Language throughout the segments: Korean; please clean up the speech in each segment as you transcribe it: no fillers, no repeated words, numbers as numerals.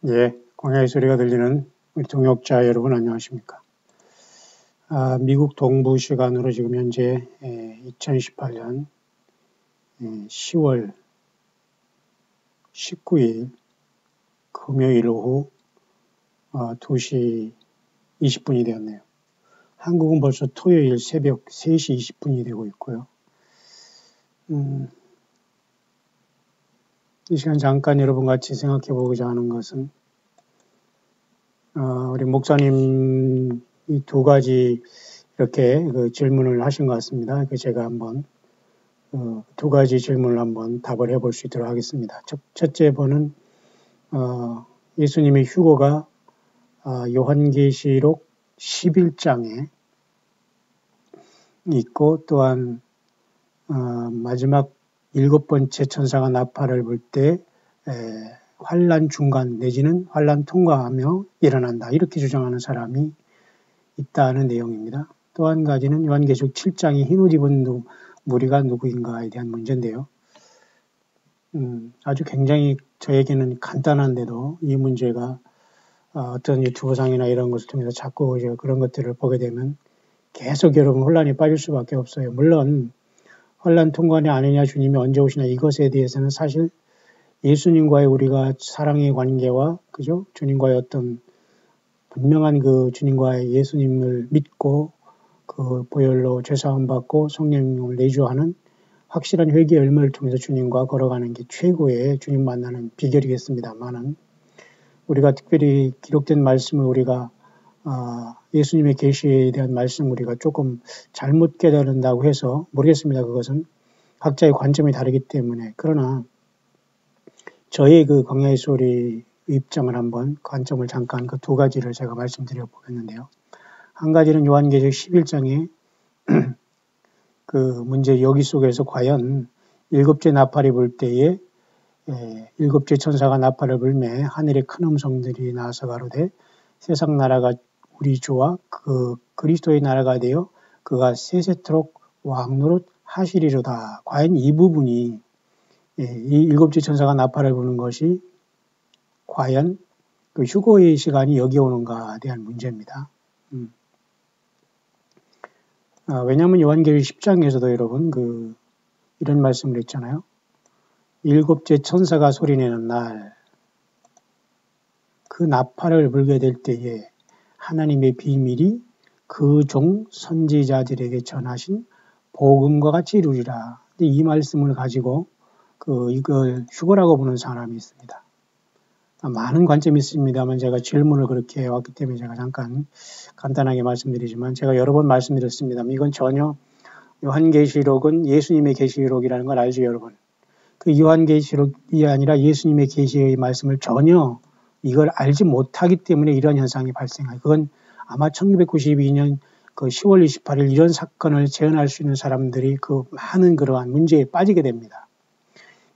예, 광야의 소리가 들리는 우리 동역자 여러분 안녕하십니까. 미국 동부 시간으로 지금 현재 2018년 10월 19일 금요일 오후 2시 20분이 되었네요. 한국은 벌써 토요일 새벽 3시 20분이 되고 있고요. 이 시간 잠깐 여러분 같이 생각해 보고자 하는 것은 우리 목사님 이 두 가지 이렇게 질문을 하신 것 같습니다. 제가 한번 두 가지 질문을 한번 답을 해볼 수 있도록 하겠습니다. 첫째 번은 예수님의 휴거가 요한계시록 11장에 있고 또한 마지막 7번째 천사가 나팔을 불 때 환난 중간 내지는 환난 통과하며 일어난다 이렇게 주장하는 사람이 있다는 내용입니다. 또 한 가지는 요한계시록 7장의 흰옷 입은 무리가 누구인가에 대한 문제인데요. 아주 굉장히 저에게는 간단한데도 이 문제가 어떤 유튜브상이나 이런 것을 통해서 자꾸 그런 것들을 보게 되면 계속 여러분 혼란에 빠질 수밖에 없어요. 물론 환난 통과냐 아니냐 주님이 언제 오시냐 이것에 대해서는 사실 예수님과의 우리가 사랑의 관계와 그죠? 주님과의 어떤 분명한 주님과의 예수님을 믿고 보혈로 죄사함 받고 성령을 내주하는 확실한 회개의 열매를 통해서 주님과 걸어가는 게 최고의 주님 만나는 비결이겠습니다만은 우리가 특별히 기록된 말씀을 우리가 예수님의 계시에 대한 말씀 우리가 조금 잘못 깨달은다고 해서 모르겠습니다. 그것은 각자의 관점이 다르기 때문에 그러나 저의 광야의 소리 입장을 한번 관점을 잠깐 두 가지를 제가 말씀드려 보겠는데요. 한 가지는 요한계시록 11장에 문제 여기 속에서 과연 일곱째 나팔이 불 때에 일곱째 천사가 나팔을 불매 하늘의 큰 음성들이 나와서 가로되 세상 나라가 우리 주와 그리스도의 나라가 되어 그가 세세토록 왕노릇 하시리로다. 과연 이 부분이 이 일곱째 천사가 나팔을 부는 것이 과연 휴거의 시간이 여기 오는가에 대한 문제입니다. 왜냐하면 요한계시록 10장에서도 여러분 이런 말씀을 했잖아요. 일곱째 천사가 소리내는 날 그 나팔을 불게 될 때에 하나님의 비밀이 그 종 선지자들에게 전하신 복음과 같이 이루리라. 이 말씀을 가지고 이걸 휴거라고 보는 사람이 있습니다. 많은 관점이 있습니다만 제가 질문을 그렇게 해왔기 때문에 제가 잠깐 간단하게 말씀드리지만 제가 여러 번 말씀드렸습니다만 이건 전혀 요한계시록은 예수님의 계시록이라는 걸 알죠 여러분. 요한계시록이 아니라 예수님의 계시의 말씀을 전혀 이걸 알지 못하기 때문에 이런 현상이 발생해요. 그건 아마 1992년 10월 28일 이런 사건을 재현할 수 있는 사람들이 많은 그러한 문제에 빠지게 됩니다.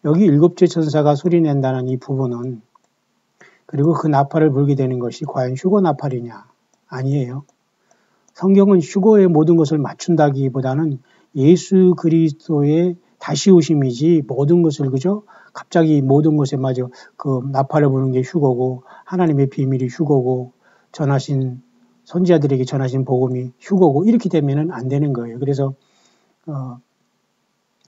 여기 일곱째 천사가 소리낸다는 이 부분은 그리고 그 나팔을 불게 되는 것이 과연 휴거 나팔이냐? 아니에요. 성경은 휴거의 모든 것을 맞춘다기보다는 예수 그리스도의 다시 오심이지 모든 것을 그죠? 갑자기 모든 것에 마저 나팔을 부는 게 휴거고 하나님의 비밀이 휴거고 전하신 선지자들에게 전하신 복음이 휴거고 이렇게 되면은 안 되는 거예요. 그래서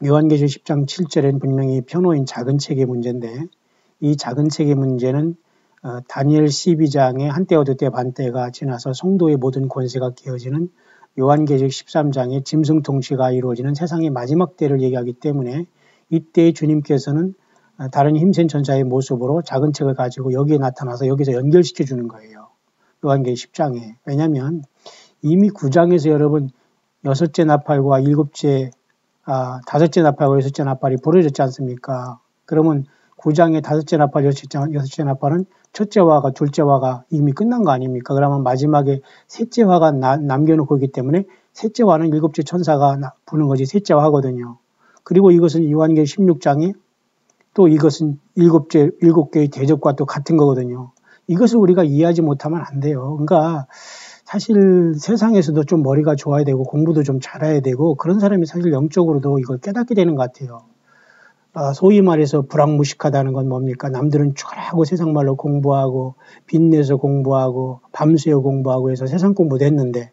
요한계시록 10장 7절에는 분명히 편호인 작은 책의 문제인데 이 작은 책의 문제는 다니엘 12장에 한때와 두때 반때가 지나서 성도의 모든 권세가 깨어지는 요한계시록 13장에 짐승 통치가 이루어지는 세상의 마지막 때를 얘기하기 때문에 이때 주님께서는 다른 힘센 전사의 모습으로 작은 책을 가지고 여기에 나타나서 여기서 연결시켜 주는 거예요. 요한계시록 10장에. 왜냐하면 이미 9장에서 여러분 다섯째 나팔과 여섯째 나팔이 부러졌지 않습니까? 그러면 9장의 다섯째 나팔, 여섯째 나팔은 첫째 화가, 둘째 화가 이미 끝난 거 아닙니까? 그러면 마지막에 셋째 화가 남겨놓고 있기 때문에 셋째 화는 일곱째 천사가 부는 것이 셋째 화거든요. 그리고 이것은 요한계시록 16장에 또 이것은 일곱 개의 대접과 또 같은 거거든요. 이것을 우리가 이해하지 못하면 안 돼요. 그러니까 사실 세상에서도 좀 머리가 좋아야 되고 공부도 좀 잘해야 되고 그런 사람이 사실 영적으로도 이걸 깨닫게 되는 것 같아요. 소위 말해서 불황무식하다는 건 뭡니까? 남들은 쭈그라고 세상 말로 공부하고 빚내서 공부하고 밤새워 공부하고 해서 세상 공부도 했는데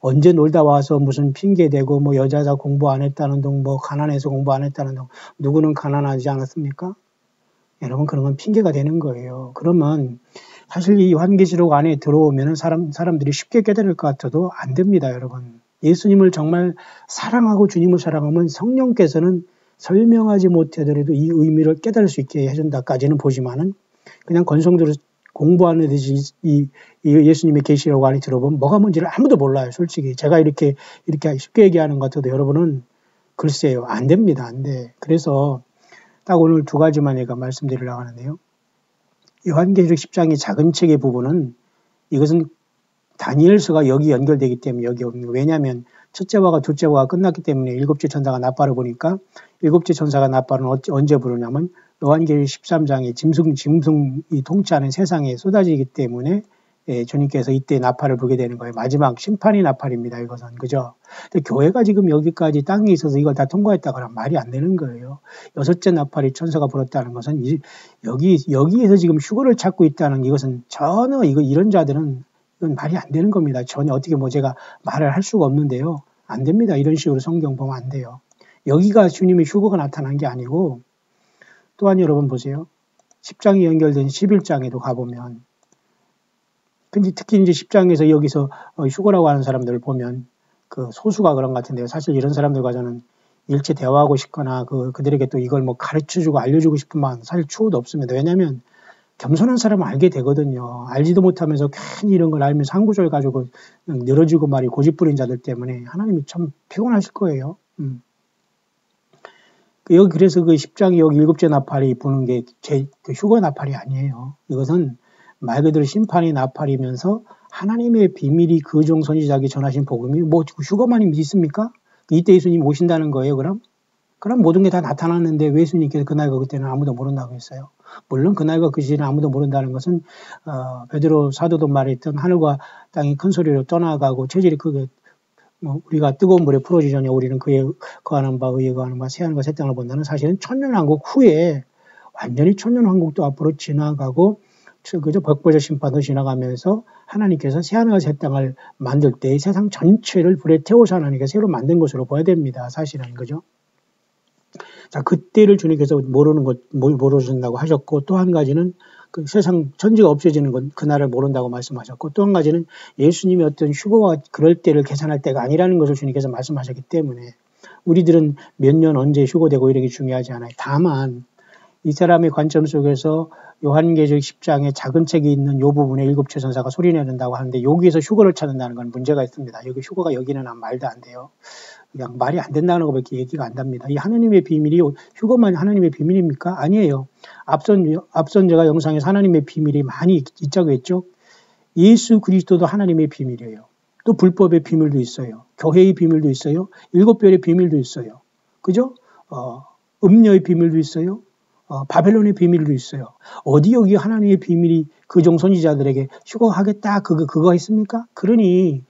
언제 놀다 와서 무슨 핑계 대고 뭐 여자다 공부 안 했다는 둥, 뭐 가난해서 공부 안 했다는 둥, 누구는 가난하지 않았습니까? 여러분 그런 건 핑계가 되는 거예요. 그러면 사실 이 요한계시록 안에 들어오면 사람들이 쉽게 깨달을 것 같아도 안 됩니다, 여러분. 예수님을 정말 사랑하고 주님을 사랑하면 성령께서는 설명하지 못하더라도 이 의미를 깨달을 수 있게 해준다까지는 보지만은 그냥 건성대로 공부하는 듯이 이 예수님의 계시록 안에 들어보면 뭐가 뭔지를 아무도 몰라요, 솔직히. 제가 이렇게 쉽게 얘기하는 것 같아도 여러분은 글쎄요, 안 됩니다, 안 돼. 그래서 딱 오늘 두 가지만 제가 말씀드리려고 하는데요. 요한계시록 10장의 작은 책의 부분은 이것은 다니엘서가 여기 연결되기 때문에 여기 오는 거예요. 왜냐하면 첫째 화가 둘째 화가 끝났기 때문에 일곱째 천사가 나팔을 보니까 일곱째 천사가 나팔은 언제 부르냐면 요한계시록 13장에 짐승이 통치하는 세상에 쏟아지기 때문에 주님께서 이때 나팔을 불게 되는 거예요. 마지막 심판의 나팔입니다. 이것은. 그죠? 근데 교회가 지금 여기까지 땅에 있어서 이걸 다 통과했다 그러면 말이 안 되는 거예요. 여섯째 나팔이 천사가 불었다는 것은 여기에서 지금 휴거를 찾고 있다는 이것은 전혀 이런 자들은 이건 말이 안 되는 겁니다. 전혀 어떻게 제가 말을 할 수가 없는데요. 안 됩니다. 이런 식으로 성경 보면 안 돼요. 여기가 주님의 휴거가 나타난 게 아니고 또한 여러분 보세요. 10장이 연결된 11장에도 가보면 근데 특히 이제 10장에서 여기서 휴거라고 하는 사람들을 보면 그 소수가 그런 것 같은데요. 사실 이런 사람들과 저는 일체 대화하고 싶거나 그들에게 또 이걸 가르쳐주고 알려주고 싶은 마음 사실 추호도 없습니다. 왜냐하면 겸손한 사람은 알게 되거든요. 알지도 못하면서 괜히 이런 걸 알면서 한 구절 가지고 늘어지고 말이 고집부린 자들 때문에 하나님이 참 피곤하실 거예요. 여기 그래서 그 10장이 여기 일곱째 나팔이 부는 게 그 휴거 나팔이 아니에요. 이것은 말 그대로 심판의 나팔이면서 하나님의 비밀이 그종 선지자에게 전하신 복음이 휴거만이 있습니까? 이때 예수님 오신다는 거예요, 그럼? 그럼 모든 게 다 나타났는데 왜 예수님께서 그날과 그때는 아무도 모른다고 했어요? 물론 그날과 그 시기는 아무도 모른다는 것은 베드로 사도도 말했던 하늘과 땅이 큰 소리로 떠나가고 체질이 크게 우리가 뜨거운 물에 풀어지지 전에 우리는 그에 거하는 바 의에 거하는 바 새하늘과 새 땅을 본다는 사실은 천년왕국 후에 완전히 천년왕국도 앞으로 지나가고 그저 벅버저 심판도 지나가면서 하나님께서 새하늘과 새 땅을 만들 때 세상 전체를 불에 태워서 하나님께서 새로 만든 것으로 봐야 됩니다. 사실은 그죠? 자, 그때를 주님께서 모르신다고 하셨고 또 한 가지는 그 세상 천지가 없어지는 건 그날을 모른다고 말씀하셨고 또 한 가지는 예수님이 어떤 휴거와 그럴 때를 계산할 때가 아니라는 것을 주님께서 말씀하셨기 때문에 우리들은 몇 년 언제 휴거되고 이런 게 중요하지 않아요. 다만 이 사람의 관점 속에서 요한계시록 10장에 작은 책이 있는 이 부분에 일곱째 천사가 소리내는다고 하는데 여기에서 휴거를 찾는다는 건 문제가 있습니다. 여기 휴거가 여기는 말도 안 돼요. 그냥 말이 안 된다는 것밖에 얘기가 안 답니다. 이 하나님의 비밀이 휴거만 하나님의 비밀입니까? 아니에요. 앞선 제가 영상에서 하나님의 비밀이 많이 있자고 했죠. 예수 그리스도도 하나님의 비밀이에요. 또 불법의 비밀도 있어요. 교회의 비밀도 있어요. 일곱 별의 비밀도 있어요. 그죠? 음녀의 비밀도 있어요. 바벨론의 비밀도 있어요. 어디 여기 하나님의 비밀이 그종 선지자들에게 휴거하겠다 그거가 있습니까? 그러니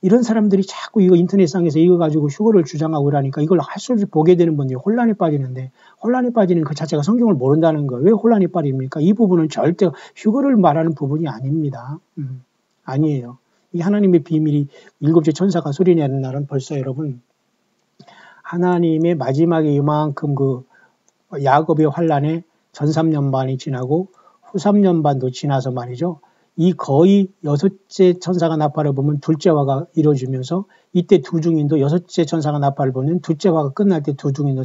이런 사람들이 자꾸 이거 인터넷상에서 이거 가지고 휴거를 주장하고 그러니까 이걸 할 수 없이 보게 되는 분들이 혼란에 빠지는데 혼란에 빠지는 그 자체가 성경을 모른다는 거예요. 왜 혼란에 빠집니까? 이 부분은 절대 휴거를 말하는 부분이 아닙니다. 아니에요. 이 하나님의 비밀이 일곱째 천사가 소리내는 날은 벌써 여러분 하나님의 마지막에 이만큼 그 야곱의 환란에 전 3년 반이 지나고 후 3년 반도 지나서 말이죠. 이 거의 여섯째 천사가 나팔을 보면 둘째 화가 이루어지면서 이때 두 중인도 여섯째 천사가 나팔을 보면 둘째 화가 끝날 때 두 중인도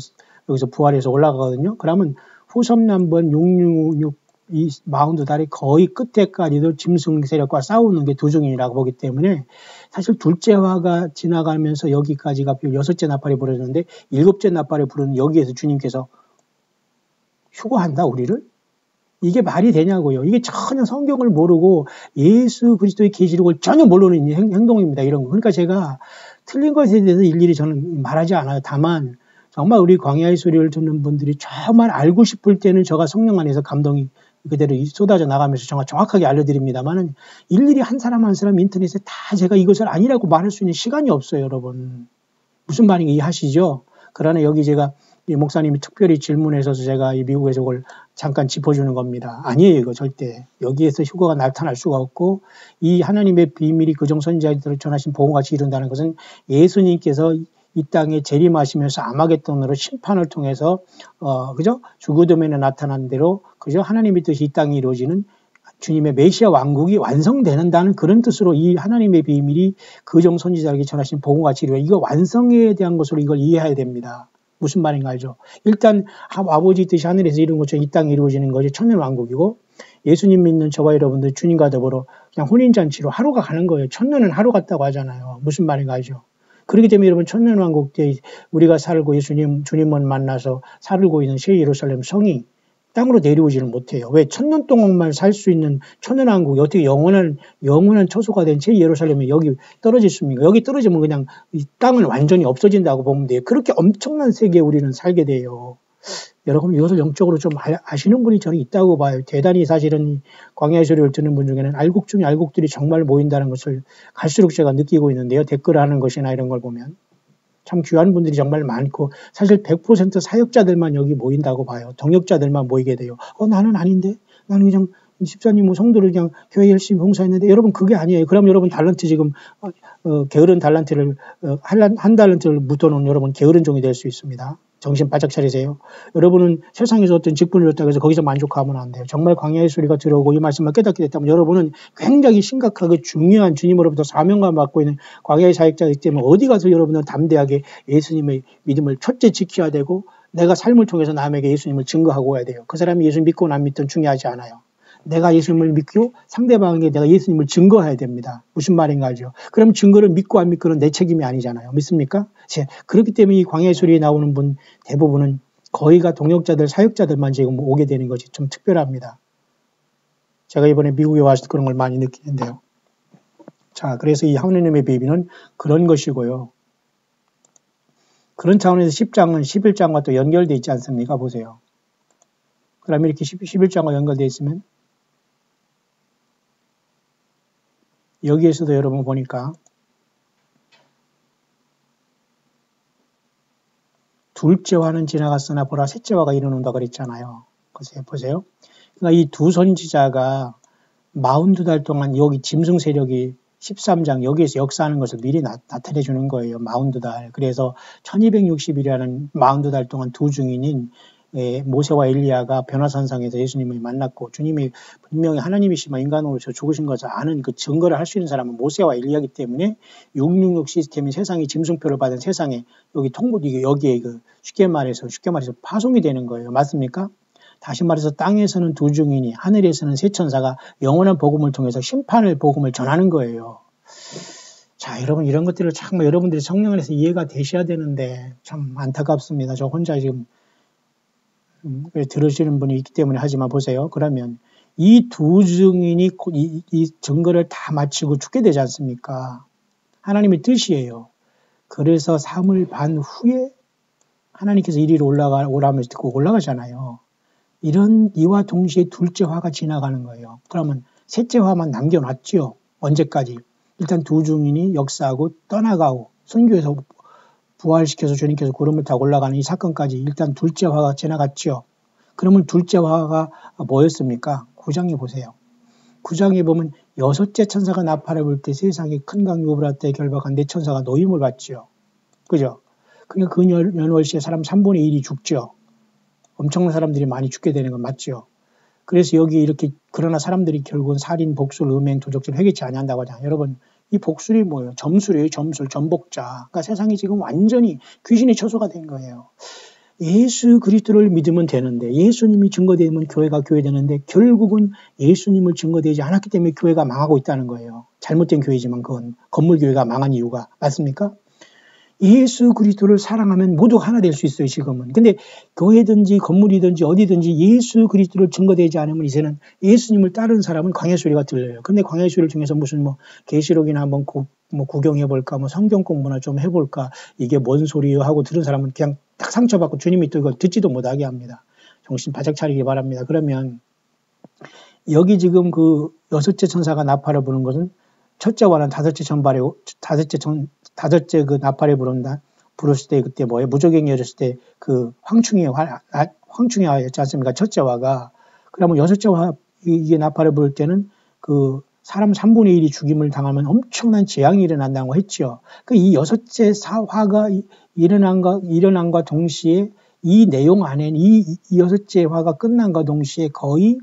여기서 부활해서 올라가거든요. 그러면 후 3년 반 666 이 42달이 거의 끝에까지도 짐승 세력과 싸우는 게 두 중인이라고 보기 때문에 사실 둘째 화가 지나가면서 여기까지가 여섯째 나팔이 부르는데 일곱째 나팔을 부르는 여기에서 주님께서 휴거한다 우리를? 이게 말이 되냐고요. 이게 전혀 성경을 모르고 예수 그리스도의 계시록을 전혀 모르는 행동입니다. 이런 거. 그러니까 제가 틀린 것에 대해서 일일이 저는 말하지 않아요. 다만 정말 우리 광야의 소리를 듣는 분들이 정말 알고 싶을 때는 제가 성령 안에서 감동이 그대로 쏟아져 나가면서 정말 정확하게 알려드립니다만은 일일이 한 사람 한 사람 인터넷에 다 제가 이것을 아니라고 말할 수 있는 시간이 없어요, 여러분. 무슨 말인지 이해하시죠? 그러나 여기 제가 이 목사님이 특별히 질문해서 제가 이 미국에서 그걸 잠깐 짚어주는 겁니다. 아니에요, 이거 절대. 여기에서 휴거가 나타날 수가 없고, 이 하나님의 비밀이 그종 선지자들을 전하신 복음같이 이룬다는 것은 예수님께서 이 땅에 재림하시면서 아마겟돈으로 심판을 통해서 그죠? 죽어둠에 나타난 대로 그죠? 하나님의 뜻이 이 땅에 이루어지는 주님의 메시아 왕국이 완성되는다는 그런 뜻으로 이 하나님의 비밀이 그종 선지자에게 전하신 복음같이 이루어져 이거 완성에 대한 것으로 이걸 이해해야 됩니다. 무슨 말인가 알죠? 일단 아버지 뜻이 하늘에서 이룬 것처럼 이 땅에 이루어지는 것이 천년왕국이고 예수님 믿는 저와 여러분들 주님과 더불어 그냥 혼인잔치로 하루가 가는 거예요. 천년은 하루 같다고 하잖아요. 무슨 말인가 알죠? 그렇기 때문에 여러분 천년왕국 때 우리가 살고 주님을 만나서 살고 있는 새 예루살렘 성이 땅으로 내려오지는 못해요. 왜? 천년 동안만 살 수 있는 천년왕국이 어떻게 영원한 처소가 된 새 예루살렘이 여기 떨어졌습니까? 여기 떨어지면 그냥 이 땅은 완전히 없어진다고 보면 돼요. 그렇게 엄청난 세계에 우리는 살게 돼요. 여러분 이것을 영적으로 좀 아시는 분이 저는 있다고 봐요. 대단히 사실은 광야의 소리를 듣는 분 중에는 알곡 중에 알곡들이 정말 모인다는 것을 갈수록 제가 느끼고 있는데요. 댓글하는 것이나 이런 걸 보면. 참 귀한 분들이 정말 많고 사실 100% 사역자들만 여기 모인다고 봐요. 동역자들만 모이게 돼요. 나는 아닌데? 나는 그냥 집사님 성도를 그냥 교회 열심히 봉사했는데 여러분 그게 아니에요. 그럼 여러분 달란트 지금 게으른 달란트를 한 달란트를 묻어놓은 여러분 게으른 종이 될 수 있습니다. 정신 바짝 차리세요. 여러분은 세상에서 어떤 직분을 줬다고 해서 거기서 만족하면 안 돼요. 정말 광야의 소리가 들어오고 이 말씀을 깨닫게 됐다면 여러분은 굉장히 심각하게 중요한 주님으로부터 사명감 받고 있는 광야의 사역자이기 때문에 어디 가서 여러분은 담대하게 예수님의 믿음을 첫째 지켜야 되고 내가 삶을 통해서 남에게 예수님을 증거하고 와야 돼요. 그 사람이 예수 믿고 안 믿든 중요하지 않아요. 내가 예수님을 믿고 상대방에게 내가 예수님을 증거해야 됩니다. 무슨 말인가 알죠? 그럼 증거를 믿고 안 믿고는 내 책임이 아니잖아요. 믿습니까? 그렇기 때문에 이 광야의 소리에 나오는 분 대부분은 거의가 동역자들, 사역자들만 지금 오게 되는 것이 좀 특별합니다. 제가 이번에 미국에 와서 그런 걸 많이 느끼는데요. 자, 그래서 이 하느님의 비밀은 그런 것이고요. 그런 차원에서 10장은 11장과 또 연결되어 있지 않습니까? 보세요. 그러면 이렇게 11장과 연결되어 있으면 여기에서도 여러분 보니까 둘째화는 지나갔으나 보라 셋째화가 이르는다 그랬잖아요. 보세요. 그러니까 이 두 선지자가 42달 동안 여기 짐승 세력이 13장 여기에서 역사하는 것을 미리 나타내 주는 거예요. 42달. 그래서 1260일이라는 42달 동안 두 증인인 모세와 엘리야가 변화산상에서 예수님을 만났고 주님이 분명히 하나님이시면 인간으로서 죽으신 것을 아는 그 증거를 할 수 있는 사람은 모세와 엘리야이기 때문에 666 시스템이 세상이 짐승표를 받은 세상에 여기에 쉽게 말해서 파송이 되는 거예요. 맞습니까? 다시 말해서 땅에서는 두 증인이 하늘에서는 세 천사가 영원한 복음을 통해서 심판의 복음을 전하는 거예요. 자, 여러분 이런 것들을 참 여러분들이 성령 안에서 이해가 되셔야 되는데 참 안타깝습니다. 저 혼자 지금 들으시는 분이 있기 때문에 하지만 보세요. 그러면 이 두 증인이 이 증거를 다 마치고 죽게 되지 않습니까? 하나님의 뜻이에요. 그래서 사흘 반 후에 하나님께서 이리로 오라면서 듣고 올라가잖아요. 이와 동시에 둘째 화가 지나가는 거예요. 그러면 셋째 화만 남겨놨죠. 언제까지? 일단 두 증인이 역사하고 떠나가고 선교에서 부활시켜서 주님께서 구름을 타고 올라가는 이 사건까지 일단 둘째 화가 지나갔죠. 그러면 둘째 화가 뭐였습니까? 9장에 보세요. 9장에 보면 여섯째 천사가 나팔을 불 때 세상에 큰 강 유브라트에 결박한 네 천사가 노임을 받죠. 그죠? 그러니까 그 연월시에 사람 3분의 1이 죽죠. 엄청난 사람들이 많이 죽게 되는 건 맞죠. 그래서 여기 이렇게 그러나 사람들이 결국은 살인, 복술, 음행, 도적질 회개치 아니한다고 하잖아요. 여러분 이 복술이 뭐예요? 점술이에요. 점술, 전복자. 그러니까 세상이 지금 완전히 귀신의 처소가 된 거예요. 예수 그리스도를 믿으면 되는데 예수님이 증거되면 교회가 교회되는데 결국은 예수님을 증거되지 않았기 때문에 교회가 망하고 있다는 거예요. 잘못된 교회지만 그건 건물교회가 망한 이유가 맞습니까? 예수 그리스도를 사랑하면 모두 하나 될 수 있어요, 지금은. 근데 교회든지 건물이든지 어디든지 예수 그리스도를 증거되지 않으면 이제는 예수님을 따르는 사람은 광야 소리가 들려요. 근데 광야 소리를 통해서 무슨 계시록이나 한번 구경해볼까, 성경 공부나 좀 해볼까, 이게 뭔 소리요 하고 들은 사람은 그냥 딱 상처받고 주님이 또 이걸 듣지도 못하게 합니다. 정신 바짝 차리기 바랍니다. 그러면 여기 지금 그 여섯째 천사가 나팔을 부는 것은 첫째 화는 다섯째 그 나팔에 부른다. 부르실 때 그때 뭐예요? 무적행이었을 때 그 황충이였지 않습니까? 첫째 화가. 그러면 여섯째 화, 이게 나팔을 부를 때는 그 사람 3분의 1이 죽임을 당하면 엄청난 재앙이 일어난다고 했죠. 그 이 여섯째 화가 일어난과 동시에 이 내용 안에 이 여섯째 화가 끝난과 동시에 거의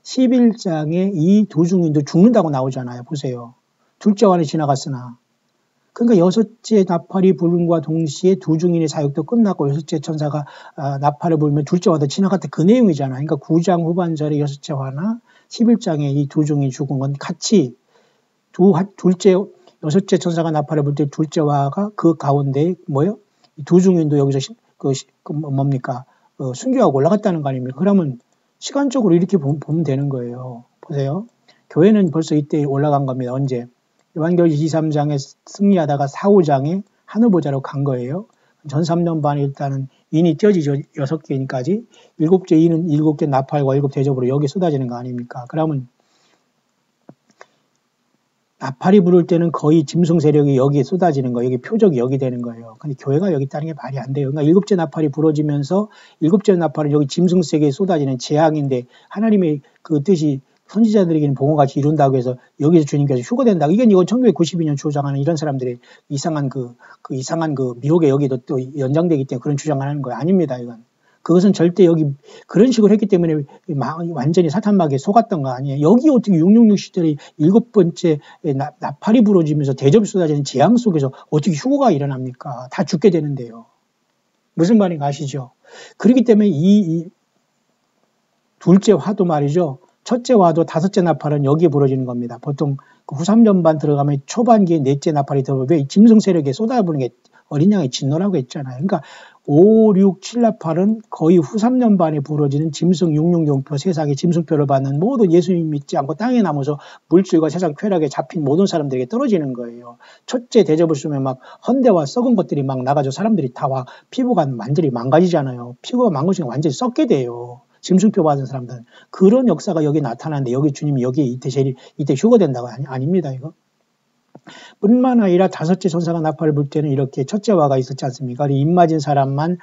11장에 이 두 중인도 죽는다고 나오잖아요. 보세요. 둘째 화는 지나갔으나. 그러니까 여섯째 나팔이 부름과 동시에 두 중인의 사역도 끝났고 여섯째 천사가 나팔을 불면 둘째 화도 지나갔다 그 내용이잖아요. 그러니까 9장 후반절에 여섯째 화나 11장에 이 두 중이 죽은 건 같이 여섯째 천사가 나팔을 불 때 둘째 화가 그 가운데 뭐요? 두 중인도 여기서 순교하고 올라갔다는 거 아닙니까? 그러면 시간적으로 이렇게 보면 되는 거예요. 보세요. 교회는 벌써 이때 올라간 겁니다. 언제? 요한계시록 23장에 승리하다가 4, 5장에 하늘보좌로 간 거예요. 전 3년 반에 일단은 인이 떼어지죠. 6개인까지. 7째 인은 7개 나팔과 7 대접으로 여기 쏟아지는 거 아닙니까? 그러면 나팔이 부를 때는 거의 짐승 세력이 여기에 쏟아지는 거예요. 여기 표적이 여기 되는 거예요. 근데 교회가 여기 있다는 게 말이 안 돼요. 그러니까 7째 나팔이 부러지면서 7째 나팔은 여기 짐승 세계에 쏟아지는 재앙인데 하나님의 그 뜻이 선지자들에게는 봉헌같이 이룬다고 해서 여기서 주님께서 휴거된다고. 이건 1992년 주장하는 이런 사람들의 이상한 미혹에 여기도 또 연장되기 때문에 그런 주장을 하는 거예요. 아닙니다, 이건. 그것은 절대 여기 그런 식으로 했기 때문에 완전히 사탄막에 속았던 거 아니에요. 여기 어떻게 666 시절에 7번째 나팔이 부러지면서 대접이 쏟아지는 재앙 속에서 어떻게 휴거가 일어납니까? 다 죽게 되는데요. 무슨 말인가 아시죠? 그렇기 때문에 이 둘째 화도 말이죠. 첫째 화도 다섯째 나팔은 여기에 부러지는 겁니다. 보통 그 후3년반 들어가면 초반기에 넷째 나팔이 들어오면 왜 짐승 세력에 쏟아부는 게 어린 양의 진노라고 했잖아요. 그러니까 5, 6, 7 나팔은 거의 후3년반에 부러지는 짐승 666표 세상에 짐승표를 받는 모든 예수님 믿지 않고 땅에 남아서 물질과 세상 쾌락에 잡힌 모든 사람들에게 떨어지는 거예요. 첫째 대접을 쓰면 막 헌대와 썩은 것들이 막 나가죠. 사람들이 다 와 피부가 완전히 망가지잖아요. 피부가 망가지면 완전히 썩게 돼요. 짐승표 받은 사람들은. 그런 역사가 여기 나타나는데 여기 주님이 여기 이때 휴거된다고 아닙니다, 이거. 뿐만 아니라 다섯째 천사가 나팔을 불 때는 이렇게 첫째 화가 있었지 않습니까? 입 맞은 사람만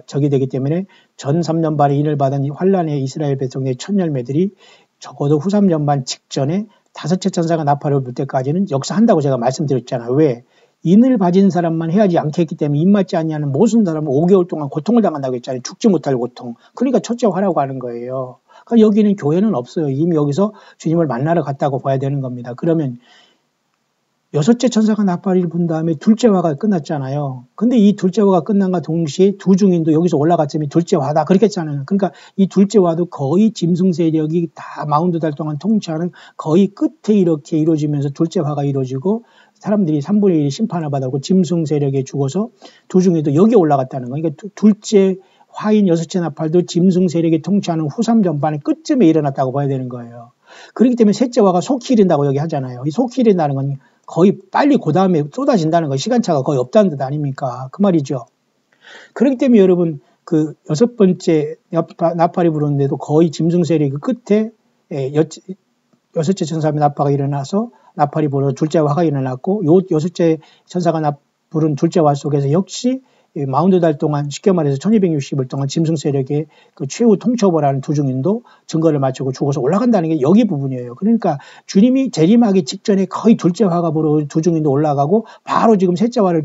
적이 되기 때문에 전 3년 반에 인을 받은 환란의 이스라엘 백성의 첫 열매들이 적어도 후 3년 반 직전에 다섯째 천사가 나팔을 불 때까지는 역사한다고 제가 말씀드렸잖아요. 왜? 인을 가진 사람만 해야지 않게 했기 때문에 입 맞지 않냐는 모든 사람은 5개월 동안 고통을 당한다고 했잖아요. 죽지 못할 고통. 그러니까 첫째 화라고 하는 거예요. 그러니까 여기는 교회는 없어요. 이미 여기서 주님을 만나러 갔다고 봐야 되는 겁니다. 그러면 여섯째 천사가 나팔을 분 다음에 둘째 화가 끝났잖아요. 근데 이 둘째 화가 끝난과 동시에 두 중인도 여기서 올라갔으면 둘째 화다. 그렇게 했잖아요. 그러니까 이 둘째 화도 거의 짐승 세력이 다 42달 동안 통치하는 거의 끝에 이렇게 이루어지면서 둘째 화가 이루어지고 사람들이 3분의 1이 심판을 받았고 짐승 세력에 죽어서 두 중에도 여기 올라갔다는 거예요. 그러니까 둘째 화인 여섯째 나팔도 짐승 세력이 통치하는 후3 전반의 끝쯤에 일어났다고 봐야 되는 거예요. 그렇기 때문에 셋째 화가 속히 이른다고 여기 하잖아요. 이 속히 이른다는 건 거의 빨리 그 다음에 쏟아진다는 거 시간차가 거의 없다는 뜻 아닙니까? 그 말이죠. 그렇기 때문에 여러분 그 여섯 번째 나팔이 부르는데도 거의 짐승 세력이 끝에 여섯째 천사의 나팔이 일어나서 나팔이 불어 둘째 화가 일어났고 요 여섯째 천사가 부른 둘째 화 속에서 역시 42달 동안 쉽게 말해서 1260일 동안 짐승 세력의 그 최후 통첩을 두 중인도 증거를 마치고 죽어서 올라간다는 게 여기 부분이에요. 그러니까 주님이 재림하기 직전에 거의 둘째 화가 불어 두 중인도 올라가고 바로 지금 셋째 화를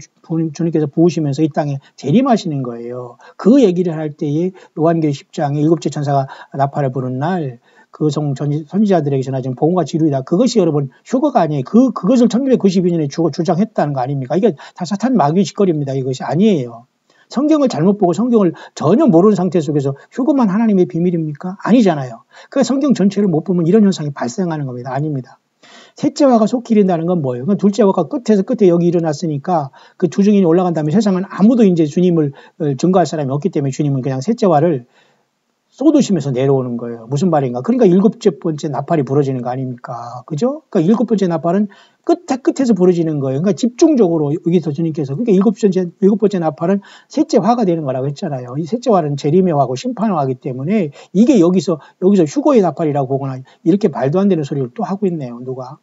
주님께서 부으시면서 이 땅에 재림하시는 거예요. 그 얘기를 할 때에 요한계시록 10장에 일곱째 천사가 나팔을 부른 날 그 선지자들에게 전하지는 복음과 이루이다. 그것이 여러분 휴거가 아니에요. 그것을 1992년에 주장했다는 거 아닙니까? 이게 다 사탄 마귀의 짓거리입니다. 이것이 아니에요. 성경을 잘못 보고 성경을 전혀 모르는 상태 속에서 휴거만 하나님의 비밀입니까? 아니잖아요. 그러니까 성경 전체를 못 보면 이런 현상이 발생하는 겁니다. 아닙니다. 셋째 화가 속히 이른다는 건 뭐예요? 그건 둘째 화가 끝에서 끝에 여기 일어났으니까 그 두 증인이 올라간 다음에 세상은 아무도 이제 주님을 증거할 사람이 없기 때문에 주님은 그냥 셋째 화를 쏟으시면서 내려오는 거예요. 무슨 말인가? 그러니까 일곱째 번째 나팔이 부러지는 거 아닙니까? 그죠? 그러니까 일곱 번째 나팔은 끝에서 부러지는 거예요. 그러니까 집중적으로 여기서 주님께서 그러니까 일곱 번째 나팔은 셋째 화가 되는 거라고 했잖아요. 이 셋째 화는 재림의 화고 심판의 화이기 때문에 이게 여기서 휴거의 나팔이라고 보거나 이렇게 말도 안 되는 소리를 또 하고 있네요. 누가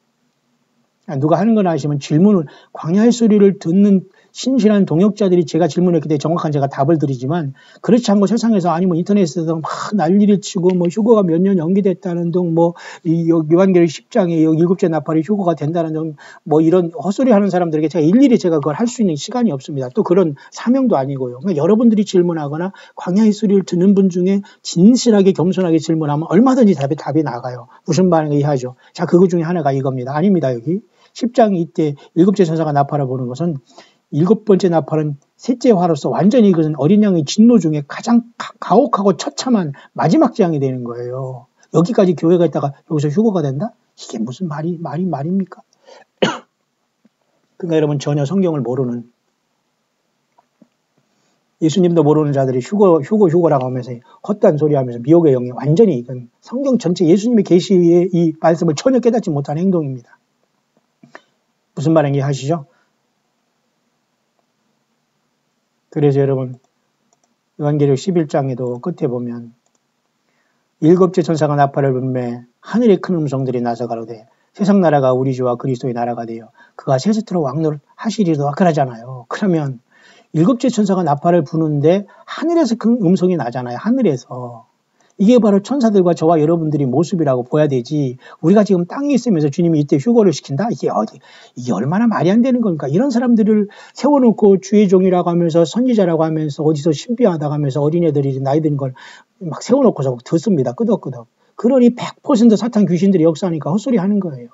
하는 건 아시면 질문을 광야의 소리를 듣는 신실한 동역자들이 제가 질문했기 때문에 정확한 제가 답을 드리지만 그렇지 않고 세상에서 아니 뭐 인터넷에서 막 난리를 치고 뭐 휴거가 몇 년 연기됐다는 등 뭐 이 요한계시록 10장에 7째 나팔이 휴거가 된다는 등 뭐 이런 헛소리 하는 사람들에게 제가 일일이 제가 그걸 할 수 있는 시간이 없습니다. 또 그런 사명도 아니고요. 그러니까 여러분들이 질문하거나 광야의 소리를 듣는 분 중에 진실하게 겸손하게 질문하면 얼마든지 답이 나가요. 무슨 말인가 이해하죠. 자, 그거 중에 하나가 이겁니다. 아닙니다. 여기 10장 이때 7째 천사가 나팔을 보는 것은 7번째 나팔은 셋째 화로서 완전히 이것은 어린 양의 진노 중에 가장 가혹하고 처참한 마지막 재앙이 되는 거예요. 여기까지 교회가 있다가 여기서 휴거가 된다? 이게 무슨 말입니까? 그러니까 여러분 전혀 성경을 모르는 예수님도 모르는 자들이 휴거라고 하면서 헛단 소리 하면서 미혹의 영이 완전히 이건 성경 전체 예수님의 계시의 이 말씀을 전혀 깨닫지 못한 행동입니다. 무슨 말인지 하시죠? 그래서 여러분 요한계시록 11장에도 끝에 보면 7째 천사가 나팔을 불매 하늘의 큰 음성들이 나서 가로되 세상 나라가 우리 주와 그리스도의 나라가 되어 그가 세세토록 왕노를 하시리로다 그러잖아요. 그러면 7째 천사가 나팔을 부는데 하늘에서 큰 음성이 나잖아요. 하늘에서. 이게 바로 천사들과 저와 여러분들이 모습이라고 보아야 되지. 우리가 지금 땅에 있으면서 주님이 이때 휴거를 시킨다? 이게 얼마나 말이 안 되는 겁니까? 이런 사람들을 세워놓고 주의 종이라고 하면서 선지자라고 하면서 어디서 신비하다고 하면서 어린애들이 나이 든 걸 막 세워놓고서 듣습니다. 끄덕끄덕. 그러니 100% 사탄 귀신들이 역사하니까 헛소리 하는 거예요.